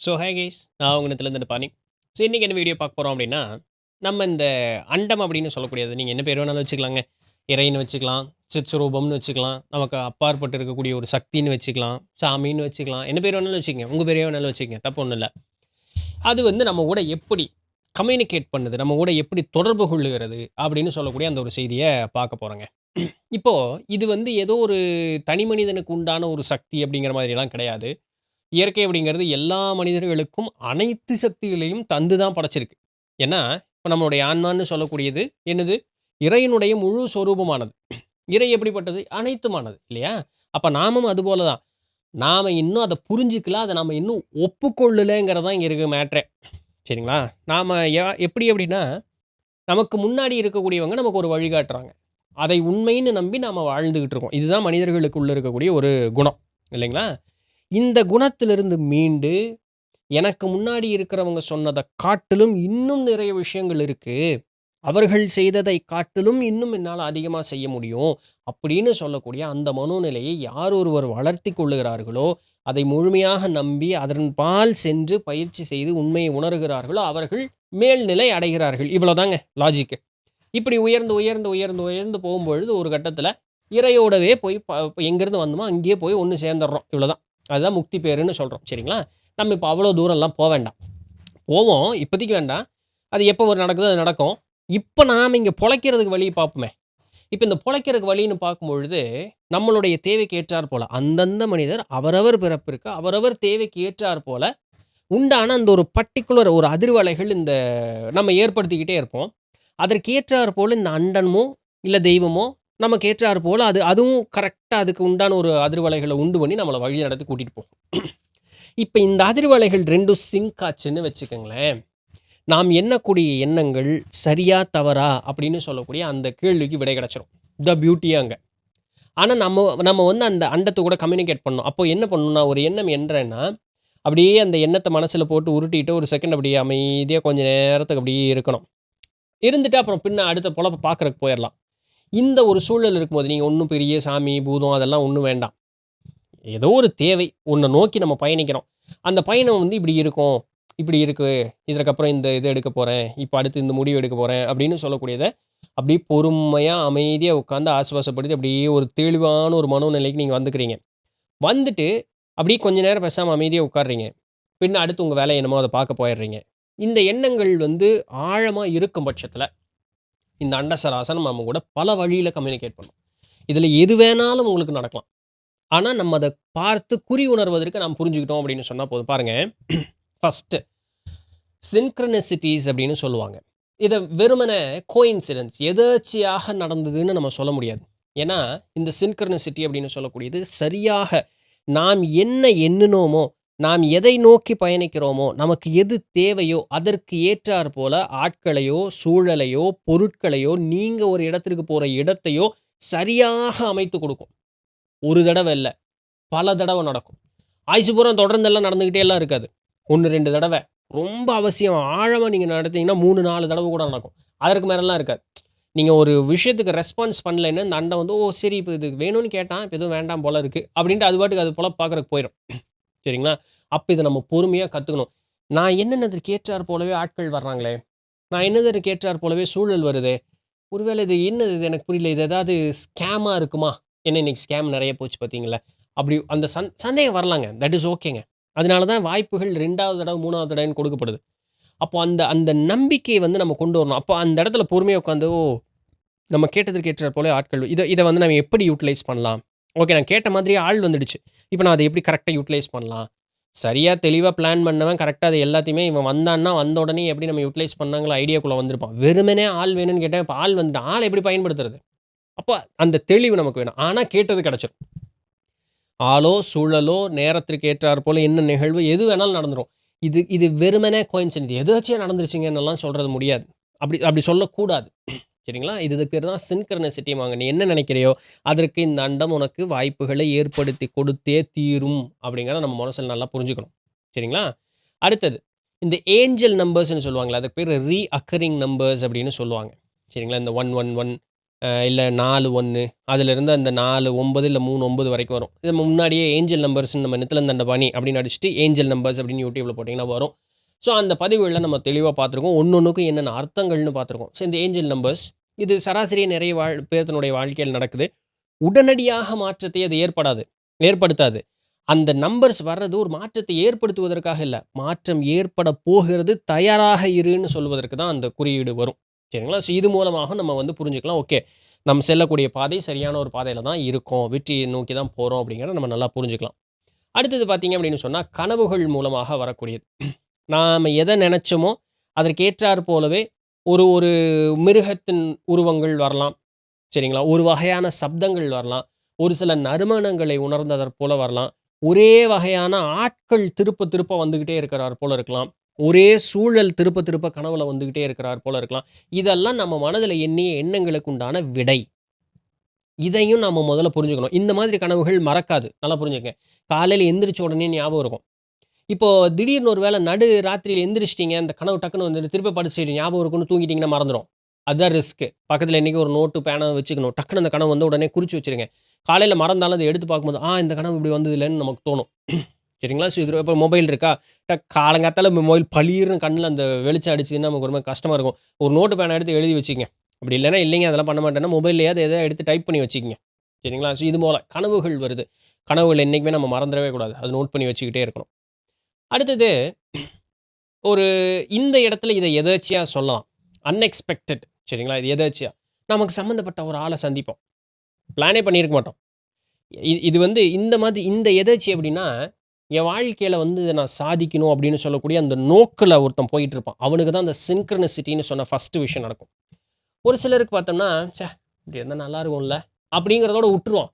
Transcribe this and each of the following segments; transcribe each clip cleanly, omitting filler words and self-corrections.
So hey guys, நான் உங்கள்கிட்டருந்து இந்த பாணி. ஸோ இன்றைக்கி என்ன வீடியோ பார்க்க போகிறோம் அப்படின்னா, நம்ம இந்த அண்டம் அப்படின்னு சொல்லக்கூடியது நீங்கள் என்ன பேர் வேணாலும் வச்சுக்கலாங்க. இறைன்னு வச்சுக்கலாம், சித்ஸ்வரூபம்னு வச்சுக்கலாம், நமக்கு அப்பாற்பட்டு இருக்கக்கூடிய ஒரு சக்தின்னு வச்சுக்கலாம், சாமின்னு வச்சுக்கலாம், என்ன பேர் வேணாலும் வச்சுக்கங்க. உங்கள் பேரே வேணாலும் வச்சுக்கங்க, தப்பு ஒன்றும் இல்லை. அது வந்து நம்ம கூட எப்படி கம்யூனிகேட் பண்ணுது, நம்ம கூட எப்படி தொடர்பு கொள்ளுகிறது அப்படின்னு சொல்லக்கூடிய அந்த ஒரு செய்தியை பார்க்க போகிறோங்க. இப்போது இது வந்து ஏதோ ஒரு தனி மனிதனுக்கு உண்டான ஒரு சக்தி அப்படிங்கிற மாதிரிலாம் கிடையாது. இயற்கை அப்படிங்கிறது எல்லா மனிதர்களுக்கும் அனைத்து சக்திகளையும் தந்து தான் படைச்சிருக்கு. ஏன்னா, இப்ப நம்மளுடைய ஆன்மான்னு சொல்லக்கூடியது என்னது? இறைவனுடைய முழு சொரூபமானது. இறை எப்படிப்பட்டது? அனைத்துமானது இல்லையா? அப்ப நாமும் அதுபோல தான். நாம இன்னும் அத புரிஞ்சுக்கல. அத நாம இன்னும் ஒப்புக்கொள்ளலங்கிறது தான் இங்க இருக்க மேட்ரே. சரிங்களா? நாம எப்படி அப்படின்னா, நமக்கு முன்னாடி இருக்கக்கூடியவங்க நமக்கு ஒரு வழிகாட்டுறாங்க. அதை உண்மைன்னு நம்பி நாம வாழ்ந்துகிட்டு இருக்கோம். இதுதான் மனிதர்களுக்குள்ள இருக்கக்கூடிய ஒரு குணம். இல்லைங்களா? இந்த குணத்திலிருந்து மீண்டு, எனக்கு முன்னாடி இருக்கிறவங்க சொன்னத காட்டிலும் இன்னும் நிறைய விஷயங்கள் இருக்கு. அவர்கள் செய்ததை காட்டிலும் இன்னும் என்னால அதிகமா செய்ய முடியும். அப்படின்னு சொல்லக்கூடிய அந்த மனோநிலையை யார் ஒருவர் வளர்த்திக் கொள்ளுகிறார்களோ, அதை முழுமையாக நம்பி அதன்பால் சென்று பயிற்சி செய்து உண்மையை உணர்கிறார்களோ, அவர்கள் மேல்நிலை அடைகிறார்கள். இவ்வளோதாங்க லாஜிக்கு. இப்படி உயர்ந்து, உயர்ந்து, உயர்ந்து, உயர்ந்து போகும்பொழுது ஒரு கட்டத்தில இறையோடவே போய் எங்கேருந்து வந்தோமோ அங்கேயே போய் ஒண்ணு சேர்ந்துர்றோம். இவ்வளோதான். அதுதான் முக்தி பேருன்னு சொல்றோம். சரிங்களா? நம்ம இப்ப அவ்வளோ தூரம்லாம் வேண்டாம். போவோம். இப்போதைக்கு வேண்டாம். அது எப்போ ஒரு நடக்குதோ அது நடக்கும். இப்ப நாம இங்க பொழைக்கிறதுக்கு வழி பார்ப்போமே. இப்ப இந்த பொழைக்கிறதுக்கு வழின்னு பார்க்கும்பொழுது, நம்மளுடைய தேவைக்கு ஏற்றார் போல, அந்தந்த மனிதர் அவரவர் பிறப்பிற்கு, அவரவர் தேவைக்கு ஏற்றார் போல உண்டான அந்த ஒரு பர்ட்டிகுலர் ஒரு அதிர்வலைகள் இந்த நம்ம ஏற்படுத்திக்கிட்டே இருப்போம். அதற்கு ஏற்றார் போல இந்த அண்டனமோ, இல்ல தெய்வமோ நமக்கு ஏற்றார் போல அதுவும் கரெக்ட்டா அதுக்கு உண்டான ஒரு அதிர்வலைகள உண்டு பண்ணி நம்மள வழி நடத்தி கூட்டிட்டு போகும். இப்ப இந்த அதிர்வலைகள் 2ம் சிங்க் ஆச்சுன்னு வச்சுக்கங்களேன். நாம் எண்ணக்கூடிய எண்ணங்கள் சரியா? தவறா? அப்படின்னு சொல்லக்கூடிய அந்த கேள்விக்கு விடை கிடைச்சிரும். த பியூட்டியே அங்க. ஆனா நம்ம நம்ம வந்து அந்த அண்டத்து கூட கம்யூனிகேட் பண்ணணும். அப்போ என்ன பண்ணணும்னா, ஒரு எண்ணம் என்றேன்னா, அப்படியே அந்த எண்ணத்த மனசுல போட்டு உருட்டிட்டு ஒரு செகண்ட் அப்படியே அமைதியா கொஞ்ச நேரத்துக்கு அப்படியே இருக்கணும். இருந்துட்டு அப்புறம் பின்ன அடுத்த பொழப்ப பார்க்கறக்கு போயிரலாம். இந்த ஒரு சூழல் இருக்கும்போது, நீங்க ஒண்ணும் பெரிய சாமி, பூதம் அதெல்லாம் ஒண்ணும் வேண்டாம். ஏதோ ஒரு தேவை. ஒண்ண நோக்கி நம்ம பயணிக்கிறோம். அந்த பயணம் வந்து இப்படி இருக்கும். இப்படி இருக்கு. இதற்கப்புறம் இந்த இது எடுக்க போறேன். இப்ப அடுத்து இந்த முடிவு எடுக்க போறேன். அப்படின்னு சொல்லக்கூடியத, அப்படியே பொறுமையா, அமைதியா உட்கார்ந்து ஆசுவாசப்படுத்தி, அப்படியே ஒரு தெளிவான ஒரு மனோநிலைக்கு நீங்க வந்துக்கிறீங்க. வந்துட்டு, அப்படியே கொஞ்ச நேரம் பேசாம அமைதியா உட்கார்றீங்க. பின்ன அடுத்து உங்க வேலை என்னமோ அத பார்க்க போயிர்றீங்க. இந்த எண்ணங்கள் வந்து ஆழமா இருக்கும் பட்சத்தில, இந்த அண்டசராசனம் நம்ம கூட பல வழியில கம்யூனிகேட் பண்ணும். இதுல எது வேணாலும் உங்களுக்கு நடக்கலாம். ஆனா, நம்ம அத பார்த்து குறி உணர்வதற்கு நாம் புரிஞ்சுக்கிட்டோம் அப்படின்னு சொன்னா போதும். பாருங்க, ஃபர்ஸ்ட்டு சின்க்ரோனிசிட்டீஸ் அப்படின்னு சொல்லுவாங்க. இத வெறுமனே கோயின்சிடென்ஸ் எதேர்ச்சையாக நடந்ததுன்னு நம்ம சொல்ல முடியாது. ஏன்னா, இந்த சின்க்ரோனிசிட்டி அப்படின்னு சொல்லக்கூடியது சரியாக நாம் என்ன எண்ணினோமோ, நாம் எதை நோக்கி பயணிக்கிறோமோ, நமக்கு எது தேவையோ, அதற்கு ஏற்றார் போல ஆட்களையோ, சூழலையோ, பொருட்களையோ, நீங்க ஒரு இடத்திற்கு போற இடத்தையோ சரியாக அமைத்துக் கொடுக்கும். ஒரு தடவ இல்ல. பல தடவ நடக்கும். ஆயுசு பூரா தொடர்ந்தெல்லாம் நடந்துகிட்டே எல்லாம் இருக்காது. 1, 2 தடவ. ரொம்ப அவசியம் ஆழமா நீங்க நடத்தீங்கன்னா 3, 4 தடவ கூட நடக்கும். அதற்கு மேலலாம் இருக்காது. நீங்க ஒரு விஷயத்துக்கு ரெஸ்பான்ஸ் பண்ணலைன்னா, இந்த அண்டம் வந்து, "ஓ! சரி இப்ப இது வேணும்னு கேட்டான். இப்ப எதுவும் வேண்டாம் போல இருக்கு." அப்படின்ட்டு அது பாட்டுக்கு அது போல பார்க்கறக்கு போயிரும். சரிங்களா? அப்ப இத நம்ம பொறுமையா கத்துக்கணும். நான் எண்ணுனதற்கு ஏற்றார் போலவே ஆட்கள் வர்றாங்களே! நான் எண்ணுனதற்கு ஏற்றார் போலவே சூழல் வருதே! ஒருவேளை இது என்னது இது எனக்கு புரியல. இது ஏதாவது ஸ்கேமா இருக்குமா? ஏன்னா இன்னைக்கு ஸ்கேம் நெறைய போச்சு பார்த்தீங்களா? அப்படி அந்த சந்தேகம் வரலாங்க. தட் இஸ் ஓகேங்க. அதனால தான் வாய்ப்புகள் 2வது தடவ, 3வது தடவைன்னு கொடுக்கப்படுது. அப்போ அந்த அந்த நம்பிக்கைய வந்து நம்ம கொண்டு வரணும். அப்போ அந்த இடத்துல பொறுமையா உட்காந்து, ஓ! நம்ம கேட்டதற்கு ஏற்றார் போல ஆட்கள் இத இத வந்து நம்ம எப்படி யூட்டிலைஸ் பண்ணலாம்? ஓகே, நான் கேட்ட மாதிரியே ஆள் வந்துடுச்சு. இப்ப நான் அத எப்படி கரெக்ட்டா யூட்டிலைஸ் பண்ணலாம்? சரியா தெளிவா பிளான் பண்ணவன் கரெக்ட்டா அது எல்லாத்தையுமே இவன் வந்தான்னா, வந்த உடனே எப்படி நம்ம யூட்டிலைஸ் பண்ணலாங்கிற ஐடியாக்குள்ள வந்திருப்பான். வெறுமனே ஆள் வேணும்னு கேட்டேன். இப்ப ஆள் வந்துட்டான். ஆள எப்படி பயன்படுத்துறது? அப்ப அந்த தெளிவு நமக்கு வேணும். ஆனா கேட்டது கிடைச்சிரும். ஆளோ, சூழலோ, நேரத்திற்கு ஏற்றார் போல என்ன நிகழ்வு எது வேணாலும் நடந்துரும். இது இது வெறுமனே கோயின்சிடென்ஸ் எதேர்ச்சையா நடந்துருச்சுங்கன்னெல்லாம் சொல்றது முடியாது. அப்படி அப்படி சொல்லக்கூடாது. சரிங்களா? இதுக்கு பேர் தான் சின்க்ரோனிசிட்டிம்பாங்க. நீ என்ன நினைக்கிறையோ, அதற்கு இந்த அண்டம் உனக்கு வாய்ப்புகளை ஏற்படுத்தி கொடுத்தே தீரும். அப்படிங்கிறத நம்ம மனசுல நல்லா புரிஞ்சுக்கணும். சரிங்களா? அடுத்தது, இந்த ஏஞ்சல் நம்பர்ஸ்ன்னு சொல்லுவாங்கல்ல, அதுக்கு பேரு ரீஅக்கரிங் நம்பர்ஸ் அப்படின்னு சொல்லுவாங்க. சரிங்களா? இந்த 111 இல்ல 4 1 அதிலிருந்து அந்த 4 9 இல்ல 3 9 வரைக்கும் வரும். இது நம்ம முன்னாடியே ஏஞ்சல் நம்பர்ஸ்ன்னு நம்ம நித்திலன் தண்டபாணி அப்படின்னு அடிச்சுட்டு ஏஞ்சல் நம்பர்ஸ் அப்படின்னு யூடியூப்ல போட்டிங்கன்னா வரும். ஸோ அந்த பதிவுகள்ல நம்ம தெளிவா பார்த்துருக்கோம். ஒண்ணொண்ணுக்கும் என்னென்ன அர்த்தங்கள்னு பார்த்துருக்கோம். ஸோ இந்த ஏஞ்சல் நம்பர்ஸ் இது சராசரியா நிறைய பேர்த்தனுடைய வாழ்க்கையில் நடக்குது. உடனடியாக மாற்றத்தை அது ஏற்படுத்தாது. அந்த நம்பர்ஸ் வர்றது ஒரு மாற்றத்தை ஏற்படுத்துவதற்காக இல்ல. மாற்றம் ஏற்பட போகிறது, தயாராக இருன்னு சொல்வதற்கு தான் அந்த குறியீடு வரும். சரிங்களா? ஸோ இது மூலமாக நம்ம வந்து புரிஞ்சுக்கலாம். ஓகே. நம்ம செல்லக்கூடிய பாதை சரியான ஒரு பாதையில தான் இருக்கோம். வெற்றியை நோக்கி தான் போறோம் அப்படிங்கிறத நம்ம நல்லா புரிஞ்சுக்கலாம். அடுத்தது பார்த்தீங்க அப்படின்னு சொன்னா, கனவுகள் மூலமாக வரக்கூடியது. நாம எத நெனைச்சோமோ, அதற்கு ஏற்றார் போலவே ஒரு ஒரு மிருகத்தின் உருவங்கள் வரலாம். சரிங்களா? ஒரு வகையான சப்தங்கள் வரலாம். ஒரு சில நறுமணங்களை உணர்ந்ததற் போல வரலாம். ஒரே வகையான ஆட்கள் திருப்ப திருப்ப வந்துகிட்டே இருக்கிறார் போல இருக்கலாம். ஒரே சூழல் திருப்ப திருப்ப கனவுல வந்துகிட்டே இருக்கிறார் போல இருக்கலாம். இதெல்லாம் நம்ம மனதில எண்ணிய எண்ணங்களுக்கு உண்டான விடை. இதையும் நாம முதல்ல புரிஞ்சுக்கணும். இந்த மாதிரி கனவுகள் மறக்காது. நல்லா புரிஞ்சுக்கங்க. காலையில எந்திரிச்ச உடனே ஞாபகம் இருக்கும். இப்போ திடீர்னு ஒரு வேள நடு ராத்திரியில எந்திரிச்சிட்டீங்க, அந்த கனவு டக்குனு வந்துட்டு திருப்பி படுத்து சரி ஞாபகம் இருக்குன்னு தூங்கிட்டீங்கன்னா மறந்துரும். அதுதான் ரிஸ்க்கு. பக்கத்துல என்னைக்கும் ஒரு நோட்டு, பேனா வச்சுக்கணும். டக்குனு அந்த கனவு வந்த உடனே குறிச்சு வச்சுருங்க. காலையில மறந்தாலும் அத எடுத்து பார்க்கும்போது, இந்த கனவு இப்படி வந்ததில்லன்னு நமக்கு தோணும். சரிங்களா? ஸோ இது இப்ப மொபைல் இருக்கா? காலங்காத்தால மொபைல் பளீர்னு கண்ணுல அந்த வெளிச்சம் அடிச்சுதுன்னா நமக்கு ஒரு மாரி கஷ்டமா இருக்கும். ஒரு நோட்டு, பேனா எடுத்து எழுதி வச்சுக்கங்க. அப்படி இல்லன்னா, இல்லைங்க அதெல்லாம் பண்ண மாட்டேன்னா, மொபைல்லயாவது எதா எடுத்து டைப் பண்ணி வச்சுக்கங்க. சரிங்களா? ஸோ இது போல கனவுகள் வருது. கனவுகள் என்னைக்குமே நம்ம மறந்துறவே கூடாது. அது நோட் பண்ணி வச்சுக்கிட்டே இருக்கணும். அடுத்தது ஒரு இந்த இடத்துல இத எதேர்ச்சையா சொல்லலாம். அன்எக்ஸ்பெக்டட் சரிங்களா? இது எதேர்ச்சையா. நமக்கு சம்மந்தப்பட்ட ஒரு ஆள சந்திப்போம். பிளானே பண்ணியிருக்க மாட்டோம். இது வந்து இந்த மாதிரி இந்த எதேர்ச்சி எப்படின்னா, என் வாழ்க்கையில வந்து இத நான் சாதிக்கணும் அப்படின்னு சொல்லக்கூடிய அந்த நோக்குல ஒருத்தன் போயிட்டு இருப்பான். அவனுக்கு தான் அந்த சின்க்ரோனிசிட்டின்னு சொன்ன ஃபர்ஸ்ட் விஷயம் நடக்கும். ஒரு சிலருக்கு பார்த்தோம்னா, இப்படி இருந்தா நல்லா இருக்கும்ல அப்படிங்கிறதோட உட்டுருவான்.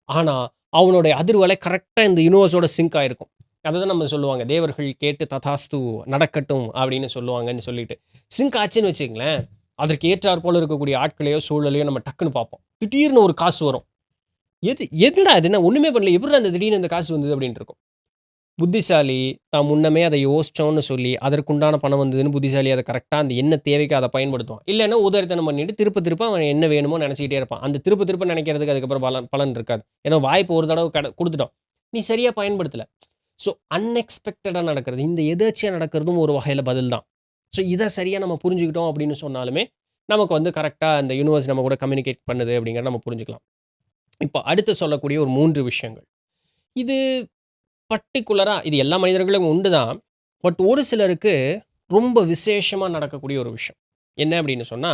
ஆனா, அவனுடைய அதிர்வலை கரெக்ட்டா இந்த யுனிவர்ஸோட சிங்க் ஆயிருக்கும். அததான் நம்ம சொல்லுவாங்க. தேவர்கள் கேட்டு ததாஸ்து நடக்கட்டும் அப்படின்னு சொல்லுவாங்கன்னு சொல்லிட்டு. சிங்க் ஆச்சுன்னு வச்சுக்கங்களேன், அதற்கு ஏற்றார் போல இருக்கக்கூடிய ஆட்களையோ, சூழலையோ நம்ம டக்குன்னு பார்ப்போம். திடீர்னு ஒரு காசு வரும். எதுடா இது என்ன ஒண்ணுமே பண்ணல. எப்புட்றா இந்த திடீர்னு இந்த காசு வந்தது அப்படின்ட்டு இருக்கும். புத்திசாலி தான் முன்னமே அத யோசிச்சோம்னு சொல்லி, அதற்குண்டான பணம் வந்ததுன்னு புத்திசாலி அத கரெக்ட்டா அந்த என்ன தேவைக்கோ அத பயன்படுத்துவான். இல்லன்னா உதாரித்தனம் பண்ணிட்டு திருப்ப திருப்ப அவன் என்ன வேணுமோ நெனச்சுக்கிட்டே இருப்பான். அந்த திருப்ப திருப்ப நெனைக்கிறதுக்கு அதுக்கப்புறம் பலன் இருக்காது. ஏன்னா வாய்ப்பு ஒரு தடவ குடுத்துட்டோம். நீ சரியா பயன்படுத்தல. ஸோ அன்எக்ஸ்பெக்டடா நடக்கிறது. இந்த எதேர்ச்சையா நடக்கிறதும் ஒரு வகையில பதில் தான். ஸோ இத சரியா நம்ம புரிஞ்சுக்கிட்டோம் அப்படின்னு சொன்னாலுமே, நமக்கு வந்து கரெக்ட்டா அந்த யூனிவர்ஸ் நம்ம கூட கம்யூனிகேட் பண்ணுது அப்படிங்கிறத நம்ம புரிஞ்சுக்கலாம். இப்ப அடுத்து சொல்லக்கூடிய ஒரு 3 விஷயங்கள். இது பர்ட்டிகுலரா இது எல்லா மனிதர்களுக்கும் உண்டு தான். பட் ஒரு சிலருக்கு ரொம்ப விசேஷமா நடக்கக்கூடிய ஒரு விஷயம். என்ன அப்படின்னு சொன்னா,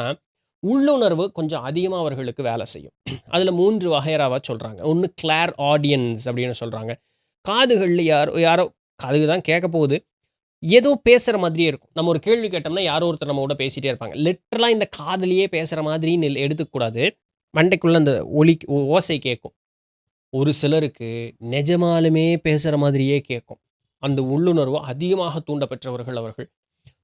உள்ளுணர்வு கொஞ்சம் அதிகமா அவர்களுக்கு வேலை செய்யும். அதுல 3 வகையறாவா சொல்றாங்க. ஒண்ணு கிளார் ஆடியன்ஸ் அப்படின்னு சொல்றாங்க. காதுகள்ல யாரோ யாரோ காது தான் கேட்க போகுது. ஏதோ பேசுற மாதிரியே இருக்கும். நம்ம ஒரு கேள்வி கேட்டோம்னா, யாரோ ஒருத்தர் நம்ம கூட பேசிட்டே இருப்பாங்க. லிட்டரலா இந்த காதுலயே பேசுற மாதிரின்னு எடுத்துக்கக்கூடாது. மண்டைக்குள்ள அந்த ஓசை கேட்கும். ஒரு சிலருக்கு நெஜமாலுமே பேசுற மாதிரியே கேட்கும். அந்த உள்ளுணர்வு அதிகமாக தூண்ட பெற்றவர்கள் அவர்கள்.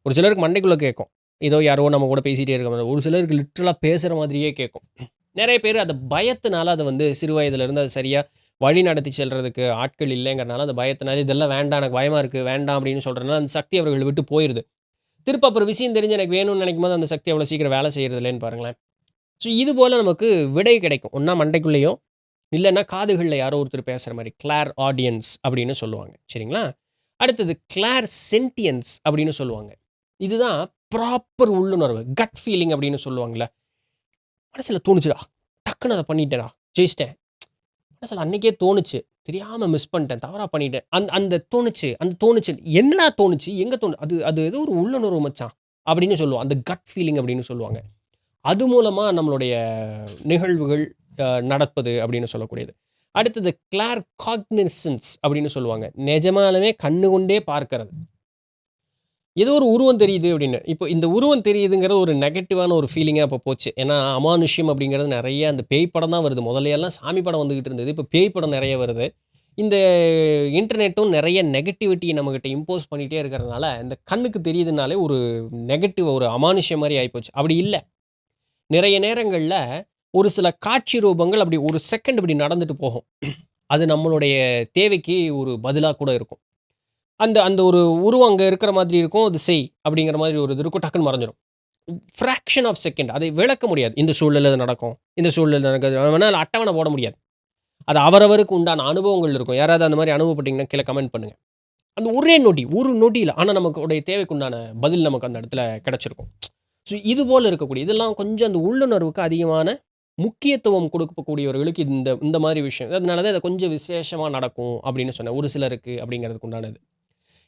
ஒரு சிலருக்கு மண்டைக்குள்ள கேட்கும். ஏதோ யாரோ நம்ம கூட பேசிட்டே இருக்க மாரி. ஒரு சிலருக்கு லிட்டரலா பேசுற மாதிரியே கேட்கும். நெறைய பேர் அத பயத்தினால அத வந்து சிறு வயதிலிருந்து அது சரியா வழி நடத்தி செல்றதுக்கு ஆட்கள் இல்லைங்கிறனால, அந்த பயத்தினால இதெல்லாம் வேண்டாம் எனக்கு பயமா இருக்கு, வேண்டாம் அப்படின்னு சொல்றனால அந்த சக்தி அவர்கள விட்டு போயிருது. திருப்ப அப்புறம் விஷயம் தெரிஞ்சு எனக்கு வேணும்னு நெனைக்கும்போது அந்த சக்தி அவ்வளோ சீக்கிரம் வேலை செய்றது இல்லைன்னு பாருங்களேன். ஸோ இது போல நமக்கு விடை கிடைக்கும். ஒண்ணா மண்டைக்குள்ளேயோ இல்லன்னா காதுகள்ல யாரோ ஒருத்தர் பேசுற மாரி. கிளார் ஆடியன்ஸ் அப்படின்னு சொல்லுவாங்க. சரிங்களா? அடுத்தது கிளார் சென்டியன்ஸ் அப்படின்னு சொல்லுவாங்க. இதுதான் ப்ராப்பர் உள்ளுணர்வு. கட் ஃபீலிங் அப்படின்னு சொல்லுவாங்கல்ல. மனசுல தோணுச்சுடா. டக்குனு அத பண்ணிட்டேன்டா. ஜெயிச்சிட்டேன். மனசுல அன்னைக்கே தோணுச்சு. தெரியாம மிஸ் பண்ணிட்டேன். தவறா பண்ணிட்டேன். அந்த தோணுச்சு. அந்த தோணுச்சு. என்னடா தோணுச்சு? எங்க அது அது ஏதோ ஒரு உள்ளுணர்வு மச்சான். அப்படின்னு சொல்லுவோம். அந்த கட் ஃபீலிங் அப்படின்னு சொல்லுவாங்க. அது மூலமா நம்மளுடைய நிகழ்வுகள் நடப்பது அப்படின்னு சொல்லக்கூடியது. அடுத்தது கிளார் காக்னிசன்ஸ் அப்படின்னு சொல்லுவாங்க. நிஜமாலுமே கண்ணு கொண்டே பார்க்கிறது. ஏதோ ஒரு உருவம் தெரியுது அப்படின்னு. இப்போ இந்த உருவம் தெரியுதுங்கிறது ஒரு நெகட்டிவான ஒரு ஃபீலிங்கா இப்போ போச்சு. ஏன்னா, அமானுஷ்யம் அப்படிங்கிறது நெறைய அந்த பேய் படம் தான் வருது. முதலையெல்லாம் சாமி படம் வந்துகிட்டு இருந்தது. இப்போ பேய் படம் நெறைய வருது. இந்த இன்டர்நெட்டும் நெறைய நெகட்டிவிட்டிய நம்மகிட்ட இம்போஸ் பண்ணிட்டே இருக்கிறதுனால, இந்த கண்ணுக்கு தெரியுதுனாலே ஒரு நெகட்டிவ் ஒரு அமானுஷ்யம் மாரி ஆயிப்போச்சு. அப்படி இல்ல. நிறைய நேரங்கள்ல ஒரு சில காட்சி ரூபங்கள் அப்படி ஒரு செகண்ட் இப்படி நடந்துட்டு போகும். அது நம்மளுடைய தேவைக்கு ஒரு பதிலா கூட இருக்கும். அந்த அந்த ஒரு உருவம் அங்க இருக்கிற மாதிரி இருக்கும். அது செய் அப்படிங்கிற மாதிரி ஒரு இது இருக்கும். டக்குன்னு மறைஞ்சிரும். ஃப்ராக்ஷன் ஆஃப் செகண்ட் அதை விளக்க முடியாது. இந்த சூழ்நிலையில நடக்கும், இந்த சூழ்நிலையில நடக்குது. வேணா அட்டவணை போட முடியாது. அது அவரவருக்கு உண்டான அனுபவங்கள் இருக்கும். யாராவது அந்த மாரி அனுபவப்பட்டீங்கன்னா கீழ கமெண்ட் பண்ணுங்க. அந்த ஒரே நொடி, ஒரு நொடியில ஆனா நமக்குடைய தேவைக்கு உண்டான பதில் நமக்கு அந்த இடத்துல கிடைச்சிருக்கும். ஸோ இது போல இருக்கக்கூடிய இதெல்லாம் கொஞ்சம் அந்த உள்ளுணர்வுக்கு அதிகமான முக்கியத்துவம் கொடுக்கக்கூடியவர்களுக்கு இந்த இந்த மாரி விஷயம். அதனால தான் இத கொஞ்சம் விசேஷமா நடக்கும் அப்படின்னு சொன்னேன். ஒரு சிலருக்கு அப்படிங்கிறதுக்கு உண்டானது.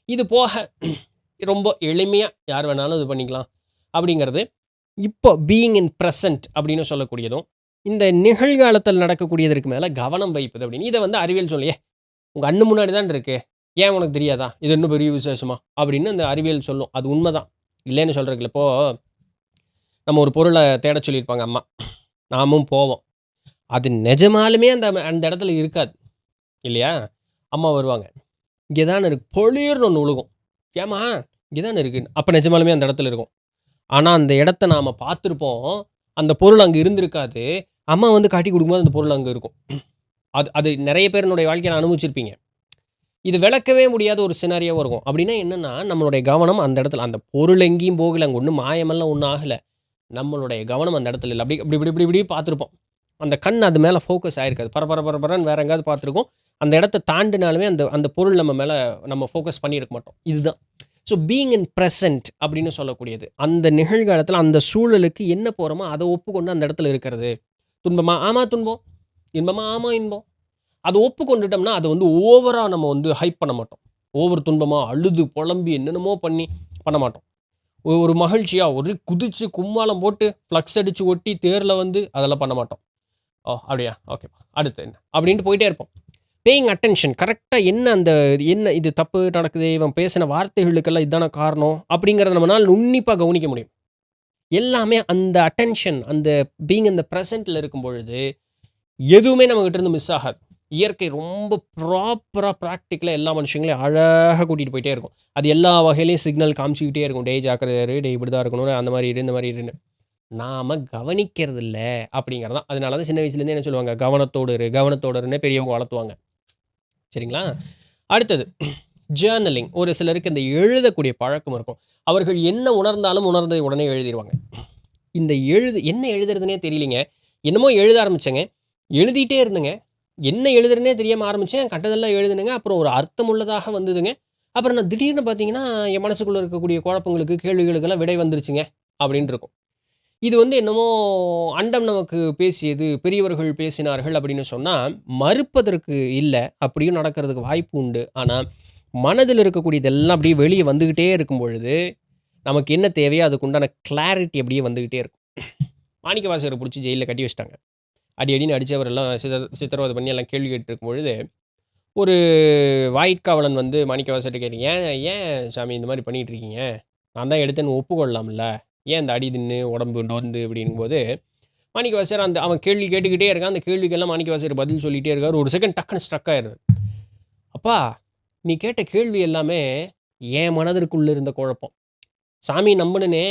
இது போக ரொம்ப எளிமையா யார் வேணாலும் இது பண்ணிக்கலாம் அப்படிங்கிறது. இப்போ பீயிங் இன் பிரசன்ட் அப்படின்னு சொல்லக்கூடியதும், இந்த நிகழ்காலத்தில் நடக்கக்கூடியதற்கு மேல கவனம் வைப்பது அப்படின்னு. இத வந்து அறிவியல் சொல்லும். உங்க கண்ணு முன்னாடி தான் இருக்கு. ஏன் உனக்கு தெரியாதா? இது இன்னும் பெரிய விசேஷமா? அப்படின்னு அந்த அறிவியல் சொல்லும். அது உண்மதான். இல்லைன்னு சொல்றதுக்கு இல்ல. இப்போ நம்ம ஒரு பொருள தேடச் சொல்லியிருப்பாங்க அம்மா. நாமும் போவோம். அது நெஜமாலுமே அந்த அந்த இடத்துல இருக்காது. இல்லையா? அம்மா வருவாங்க. இங்கே தான இருக்கு. பொளீர்னு ஒண்ணு விழுகும். ஏம்மா இங்கே தான இருக்கு. அப்ப நெஜமாலுமே அந்த இடத்துல இருக்கும். ஆனா அந்த இடத்த நாம பார்த்திருப்போம். அந்த பொருள் அங்க இருந்திருக்காது. அம்மா வந்து காட்டிக் குடுக்கும்போது அந்த பொருள் அங்க இருக்கும். அது அது நெறைய பேரினுடைய வாழ்க்கையில அனுபவிச்சிருப்பீங்க. இது விளக்கவே முடியாத ஒரு சினாரியோவா இருக்கும். அப்படின்னா என்னன்னா, நம்மளுடைய கவனம் அந்த இடத்துல அந்த பொருள் எங்கேயும் போகல. அங்க ஒண்ணும் மாயமெல்லாம் ஒண்ணும் ஆகல. நம்மளுடைய கவனம் அந்த இடத்துல இல்ல. அப்படி இப்படி இப்படி இப்படி இப்படி பார்த்துருப்போம். அந்த கண் அது மேல ஃபோக்கஸ் ஆயிருக்காது. பர பர பரன்னு வேற எங்கேயாவது பார்த்துருக்கும். அந்த இடத்த தாண்டினாலுமே அந்த அந்த பொருள் நம்ம மேல நம்ம ஃபோக்கஸ் பண்ணியிருக்க மாட்டோம். இதுதான். ஸோ பீயிங் இன் பிரசன்ட் அப்படின்னு சொல்லக்கூடியது. அந்த நிகழ்காலத்தில அந்த சூழலுக்கு என்ன போறோமோ, அத ஒப்புக்கொண்டு அந்த இடத்துல இருக்கிறது. துன்பமா? ஆமா துன்பம். இன்பமா? ஆமா இன்பம். அத ஒப்புக்கொண்டுட்டோம்னா, அத வந்து ஓவரா நம்ம வந்து ஹைப் பண்ண மாட்டோம். ஓவர் துன்பமா அழுது, புலம்பி என்னென்னமோ பண்ணி பண்ண மாட்டோம். ஒரு மகிழ்ச்சியா ஒரே குதிச்சு கும்மாளம் போட்டு ஃப்ளக்ஸ் அடிச்சு ஒட்டி தேர்ல வந்து அதெல்லாம் பண்ண மாட்டோம். ஓ! அப்படியா? ஓகேப்பா. அடுத்து என்ன? அப்படின்ட்டு போயிட்டே இருப்போம். பேயிங் அட்டென்ஷன் கரெக்ட்டா என்ன அந்த என்ன இது தப்பு நடக்குது, இவன் பேசின வார்த்தைகளுக்கெல்லாம் இதான காரணம், அப்படிங்கிறத நம்மனால உன்னிப்பா கவனிக்க முடியும். எல்லாமே அந்த அட்டென்ஷன், அந்த பீயிங் இன் த பிரசன்ட்ல இருக்கும் பொழுது, எதுவுமே நம்மகிட்ட இருந்து மிஸ் ஆகாது. இயற்கை ரொம்ப ப்ராப்பரா, பிராக்டிகலா எல்லா மனுஷங்களையும் அழகா கூட்டிட்டு போயிட்டே இருக்கும். அது எல்லா வகையிலயும் சிக்னல் காமிச்சுக்கிட்டே இருக்கும். டேய் ஜாக்கிரதையா இரு, டேய் இப்படிதான் இருக்கணும், அந்த மாரி இரு, இந்த மாரி இருன்னு. நாம கவனிக்கிறது இல்ல அப்படிங்கிறது தான். அதனால தான் சின்ன வயசுலேருந்தே என்ன சொல்லுவாங்க, கவனத்தோடு இரு, கவனத்தோடு இருன்னே பெரியவங்க வளர்த்துவாங்க. சரிங்களா? அடுத்தது ஜர்னலிங். ஒரு சிலருக்கு இந்த எழுதக்கூடிய பழக்கம் இருக்கும். அவர்கள் என்ன உணர்ந்தாலும் உணர்ந்ததை உடனே எழுதிருவாங்க. இந்த என்ன எழுதுறதுன்னே தெரியலைங்க. என்னமோ எழுத ஆரம்பிச்சேங்க. எழுதிட்டே இருந்தேங்க. என்ன எழுதுறதுன்னே தெரியாம ஆரம்பிச்சேன். கண்டதெல்லாம் எழுதுனேங்க. அப்புறம் ஒரு அர்த்தமுள்ளதாக வந்ததுங்க. அப்புறம் நான் திடீர்னு பார்த்தீங்கன்னா, என் மனசுக்குள்ள இருக்கக்கூடிய குழப்பங்களுக்கு, கேள்விகளுக்கெல்லாம் விடை வந்துருச்சுங்க. அப்படின்னு இருக்கும். இது வந்து என்னமோ அண்டம் நமக்கு பேசியது, பெரியவர்கள் பேசினார்கள் அப்படின்னு சொன்னா, மறுப்பதற்கு இல்ல. அப்படியும் நடக்கிறதுக்கு வாய்ப்பு உண்டு. ஆனா, மனதில இருக்கக்கூடியதெல்லாம் அப்படியே வெளிய வந்துகிட்டே இருக்கும் பொழுது, நமக்கு என்ன தேவையோ அதுக்கு உண்டான கிளாரிட்டி அப்படியே வந்துகிட்டே இருக்கும். மாணிக்கவாசகர புடிச்சு ஜெயில்ல கட்டி வச்சுட்டாங்க. அடி அடின்னு அடிச்சு அவரெல்லாம் சித்திரவதை பண்ணி எல்லாம் கேள்வி கேட்டுருக்கும் பொழுது, ஒரு வாயிற்காவலன் வந்து மாணிக்கவாசகர்ட்ட கேட்டீங்க, "ஏன் ஏன் சாமி இந்த மாரி பண்ணிட்டு இருக்கீங்க? நான் தான் எடுத்தேன்னு ஒப்புக்கொள்ளலாம்ல? ஏன் இந்த அடி தின்னு உடம்பு நொந்து?" அப்படிங்கும்போது, மாணிக்கவாசகர் அவன் கேள்வி கேட்டுக்கிட்டே இருக்கான். அந்த கேள்விக்கெல்லாம் மாணிக்கவாசகர் பதில் சொல்லிட்டே இருக்காரு. ஒரு செகண்ட் டக்குனு ஸ்ட்ரக் ஆயிடுறாரு. "அப்பா, நீ கேட்ட கேள்வி எல்லாமே என் மனதிற்குள்ள இருந்த குழப்பம். சாமி நம்புனனே,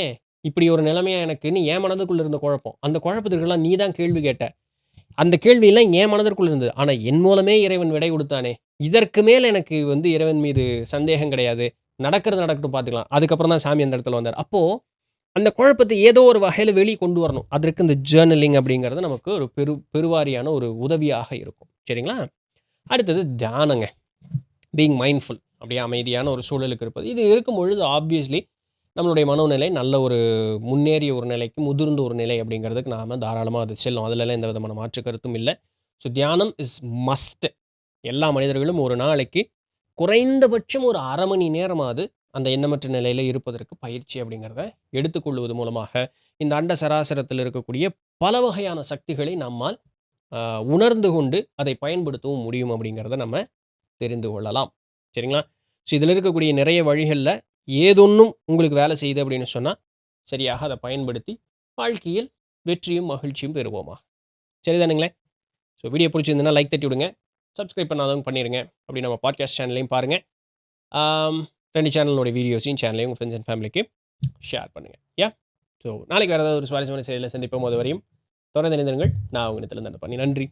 இப்படி ஒரு நிலைமையா எனக்குன்னு என் மனதுக்குள்ள இருந்த குழப்பம். அந்த குழப்பத்திற்கெல்லாம் நீ தான் கேள்வி கேட்ட. அந்த கேள்வியெல்லாம் என் மனதிற்குள்ள இருந்தது. ஆனா என் மூலமே இறைவன் விடை குடுத்தானே! இதற்கு மேல எனக்கு வந்து இறைவன் மீது சந்தேகம் கிடையாது. நடக்கிறது நடக்கட்டும் பார்த்துக்கலாம்." அதுக்கப்புறம் தான் சாமி அந்த இடத்துல வந்தாரு. அப்போ அந்த குழப்பத்த ஏதோ ஒரு வகையில வெளிய கொண்டு வரணும். அதற்கு இந்த ஜர்னலிங் அப்படிங்கிறது நமக்கு ஒரு பெருவாரியான ஒரு உதவியாக இருக்கும். சரிங்களா? அடுத்தது தியானங்க. Being mindful. அப்படியே அமைதியான ஒரு சூழலுக்கு இருப்பது. இது இருக்கும் பொழுது ஆப்வியஸ்லி நம்மளுடைய மனோநிலை நல்ல ஒரு முன்னேறிய ஒரு நிலைக்கு, முதிர்ந்த ஒரு நிலை அப்படிங்கிறதுக்கு நாம தாராளமா அது செல்லும். அதுலலாம் எந்த விதமான மாற்று கருத்தும் இல்ல. ஸோ தியானம் இஸ் மஸ்ட். எல்லா மனிதர்களும் ஒரு நாளைக்கு குறைந்தபட்சம் ஒரு 1/2 மணி நேரமாவது அந்த எண்ணமற்ற நிலையில இருப்பதற்கு பயிற்சி அப்படிங்கிறத எடுத்துக்கொள்வது மூலமாக, இந்த அண்ட சராசரத்தில் இருக்கக்கூடிய பல வகையான சக்திகளை நம்மால் உணர்ந்து கொண்டு அதை பயன்படுத்தவும் முடியும் அப்படிங்கிறத நம்ம தெரிந்து கொள்ளலாம். சரிங்களா? ஸோ இதில இருக்கக்கூடிய நிறைய வழிகள்ல ஏதொன்னும் உங்களுக்கு வேலை செய்யுது அப்படின்னு சொன்னா, சரியாக அத பயன்படுத்தி வாழ்க்கையில் வெற்றியும், மகிழ்ச்சியும் பெறுவோமா. சரிதானுங்களே? ஸோ வீடியோ புடிச்சிருந்ததுன்னா லைக் தட்டி விடுங்க. சப்ஸ்கிரைப் பண்ணாதவங்க பண்ணிருங்க. அப்படி நம்ம பாட்காஸ்ட் சேனலையும் பாருங்க. 2 சேனலோட வீடியோஸையும் சேனலையும் உங்க ஃப்ரெண்ட்ஸ் அண்ட் ஃபேமிலிக்கு ஷேர் பண்ணுங்க. ஸோ நாளைக்கு வேற ஏதாவது ஒரு சுவாரஸ்யமான செய்தியில சந்திப்போம். அதுவரையும் தொடர்ந்து இணைந்திருங்கள். நான் உங்க நித்திலன் தண்டபாணி. நன்றி.